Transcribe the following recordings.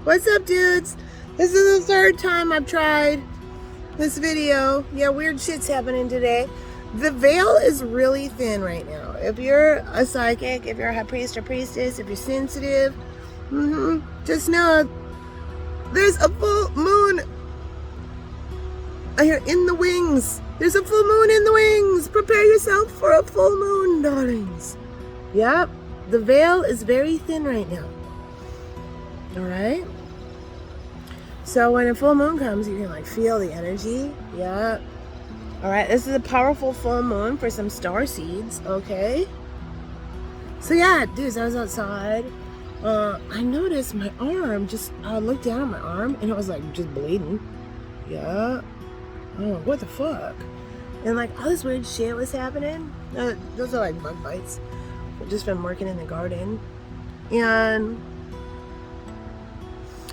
What's up, dudes? This is the third time I've tried this video. Yeah, weird shit's happening today. The veil is really thin right now. If you're a psychic, if you're a high priest or priestess, if you're sensitive, just know there's a full moon. I hear in the wings. There's a full moon in the wings. Prepare yourself for a full moon, darlings. Yep, the veil is very thin right now. All right. So when a full moon comes, you can like feel the energy. Yeah. All right. This is a powerful full moon for some star seeds. Okay. So yeah, dudes, I was outside. I noticed my arm. I looked down at my arm and it was like just bleeding. Yeah. Oh, what the fuck? And like all this weird shit was happening. Those are like bug bites. I've just been working in the garden, and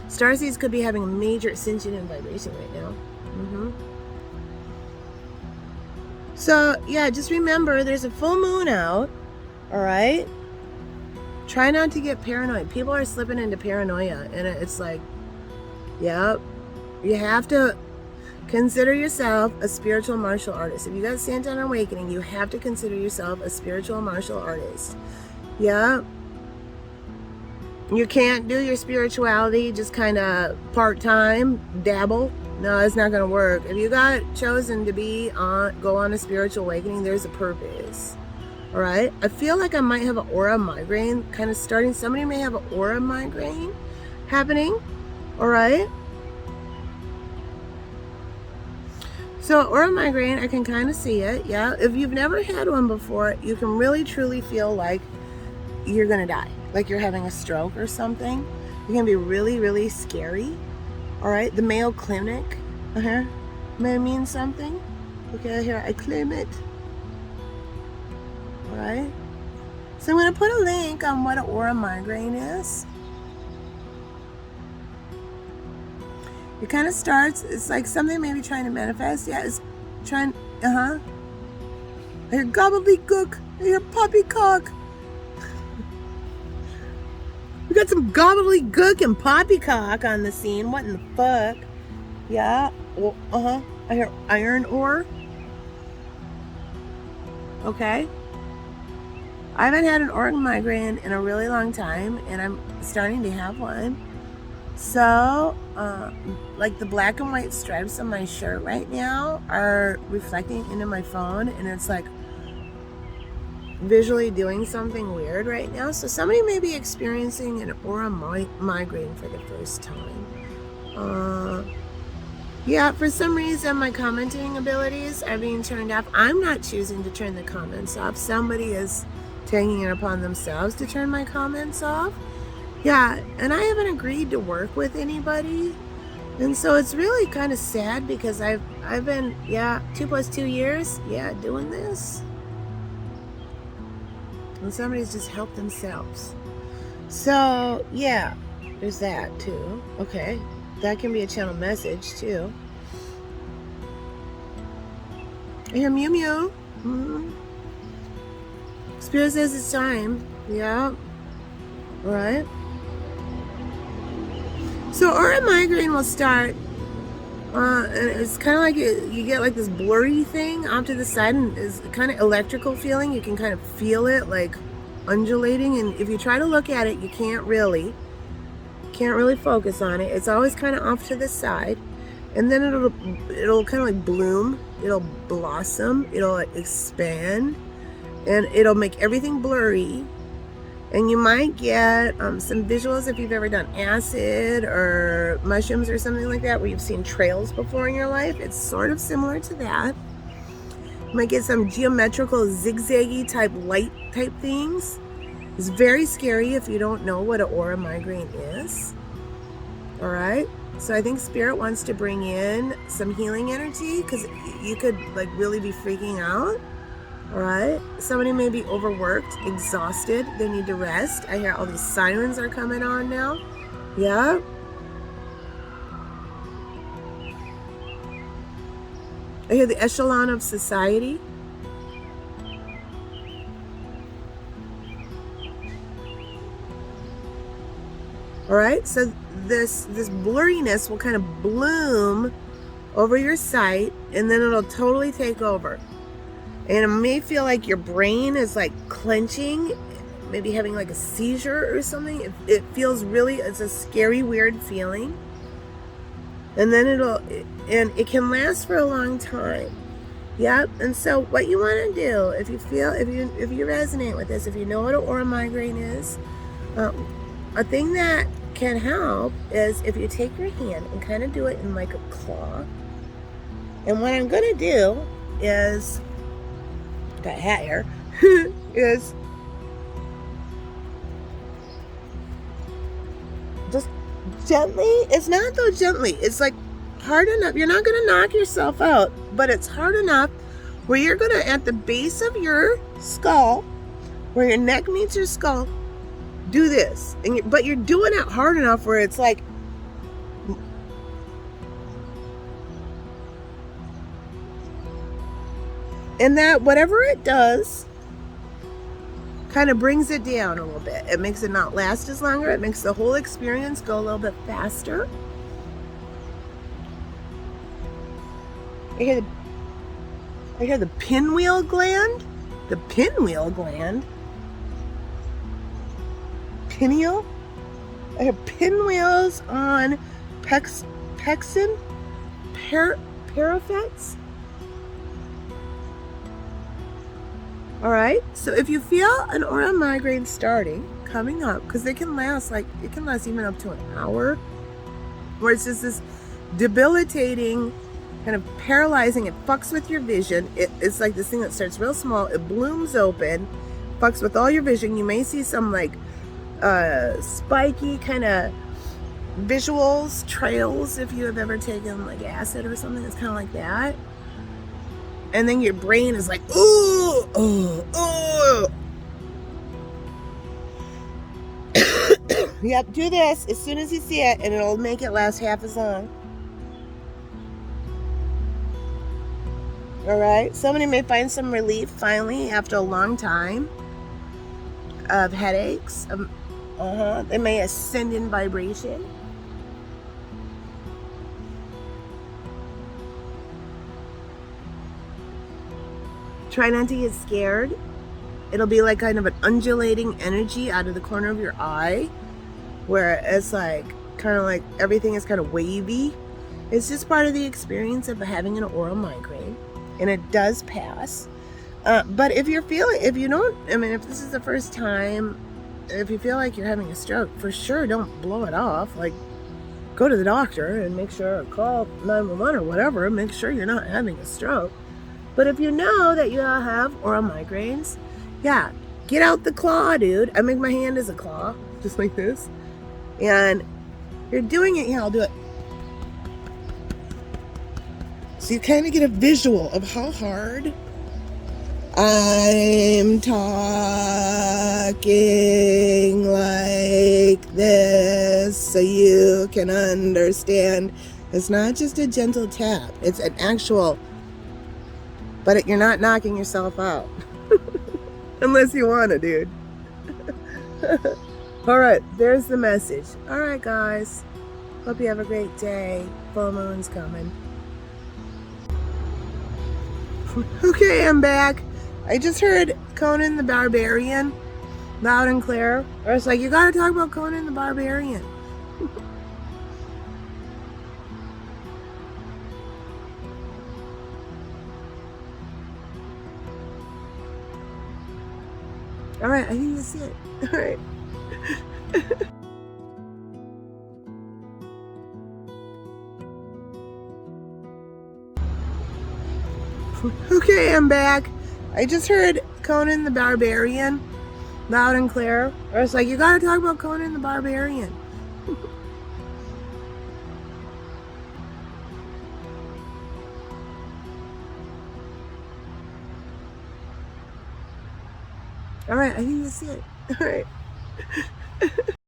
Starseeds could be having a major ascension in vibration right now. So yeah, just remember there's a full moon out. All right. Try not to get paranoid. People are slipping into paranoia, and it's like, yep, you have to consider yourself a spiritual martial artist. If you got Santa on Awakening, you have to consider yourself a spiritual martial artist. Yeah. You can't do your spirituality just kind of part-time, dabble. No, it's not going to work. If you got chosen to go on a spiritual awakening, there's a purpose. All right? I feel like I might have an aura migraine kind of starting. Somebody may have an aura migraine happening. All right? So aura migraine, I can kind of see it. Yeah. If you've never had one before, you can really truly feel like you're going to die. Like you're having a stroke or something. It can be really, really scary. All right. The Mayo Clinic may mean something. Okay. Here, I claim it. All right. So I'm going to put a link on what an aura migraine is. It kind of starts, it's like something maybe trying to manifest. Yeah, it's trying, I hear gobbledygook. I hear poppycock. We got some gobbledygook and poppycock on the scene. What in the fuck? Yeah, well, I hear iron ore. Okay. I haven't had an aura migraine in a really long time, and I'm starting to have one. So, like the black and white stripes on my shirt right now are reflecting into my phone, and it's like visually doing something weird right now. So somebody may be experiencing an aura migraine for the first time. Yeah, for some reason my commenting abilities are being turned off. I'm not choosing to turn the comments off. Somebody is taking it upon themselves to turn my comments off. Yeah, and I haven't agreed to work with anybody. And so it's really kind of sad because I've been, 2 + 2 years, doing this. And somebody's just helped themselves. So, yeah, there's that too. Okay, that can be a channel message too. I hear Mew Mew. Spirit says it's time. Yeah. All right. So aura migraine will start, and it's kind of like you get like this blurry thing off to the side, and it's kind of electrical feeling. You can kind of feel it like undulating, and if you try to look at it, you can't really focus on it. It's always kind of off to the side, and then it'll kind of like bloom, it'll blossom, it'll like expand, and it'll make everything blurry. And you might get some visuals if you've ever done acid or mushrooms or something like that, where you've seen trails before in your life. It's sort of similar to that. You might get some geometrical zigzaggy type light type things. It's very scary if you don't know what an aura migraine is. All right. So I think Spirit wants to bring in some healing energy because you could like really be freaking out. All right. Somebody may be overworked, exhausted. They need to rest. I hear all these sirens are coming on now. Yeah. I hear the echelon of society. All right, so this blurriness will kind of bloom over your sight, and then it'll totally take over. And it may feel like your brain is like clenching, maybe having like a seizure or something. It feels really, it's a scary, weird feeling. And then it can last for a long time. Yep. And so what you want to do, if you resonate with this, if you know what an aura migraine is, a thing that can help is if you take your hand and kind of do it in like a claw. And what I'm going to do is, got hat here, is just gently, it's not though gently, it's like hard enough, you're not going to knock yourself out, but it's hard enough where you're going to, at the base of your skull, where your neck meets your skull, do this. But you're doing it hard enough where it's like, and that whatever it does kind of brings it down a little bit. It makes it not last as longer. It makes the whole experience go a little bit faster. I hear the pinwheel gland. The pinwheel gland. Pineal. I have pinwheels on pexin, parapets. All right. So if you feel an aura migraine coming up, because it can last even up to an hour, where it's just this debilitating, kind of paralyzing, it fucks with your vision. It's like this thing that starts real small, it blooms open, fucks with all your vision. You may see some like spiky kind of visuals, trails, if you have ever taken like acid or something. It's kind of like that. And then your brain is like, ooh, ooh, ooh. Yep, do this as soon as you see it, and it'll make it last half as long. All right, somebody may find some relief finally after a long time of headaches. They may ascend in vibration. Try not to get scared. It'll be like kind of an undulating energy out of the corner of your eye, where it's like kind of like everything is kind of wavy. It's just part of the experience of having an aura migraine, and it does pass. But if this is the first time, if you feel like you're having a stroke, for sure don't blow it off. Like, go to the doctor and make sure, call 911 or whatever, make sure you're not having a stroke. But if you know that you have aura migraines, yeah, get out the claw, dude. I make my hand as a claw, just like this. And you're doing it, I'll do it. So you kind of get a visual of how hard I'm talking like this, so you can understand. It's not just a gentle tap. It's an actual, but you're not knocking yourself out. Unless you want to, dude. All right, there's the message. All right, guys. Hope you have a great day. Full moon's coming. Okay, I'm back. I just heard Conan the Barbarian loud and clear. I was like, you gotta talk about Conan the Barbarian. All right, I think that's it. All right. Okay, I'm back. I just heard Conan the Barbarian loud and clear. I was like, you gotta talk about Conan the Barbarian. All right, I think that's it. All right.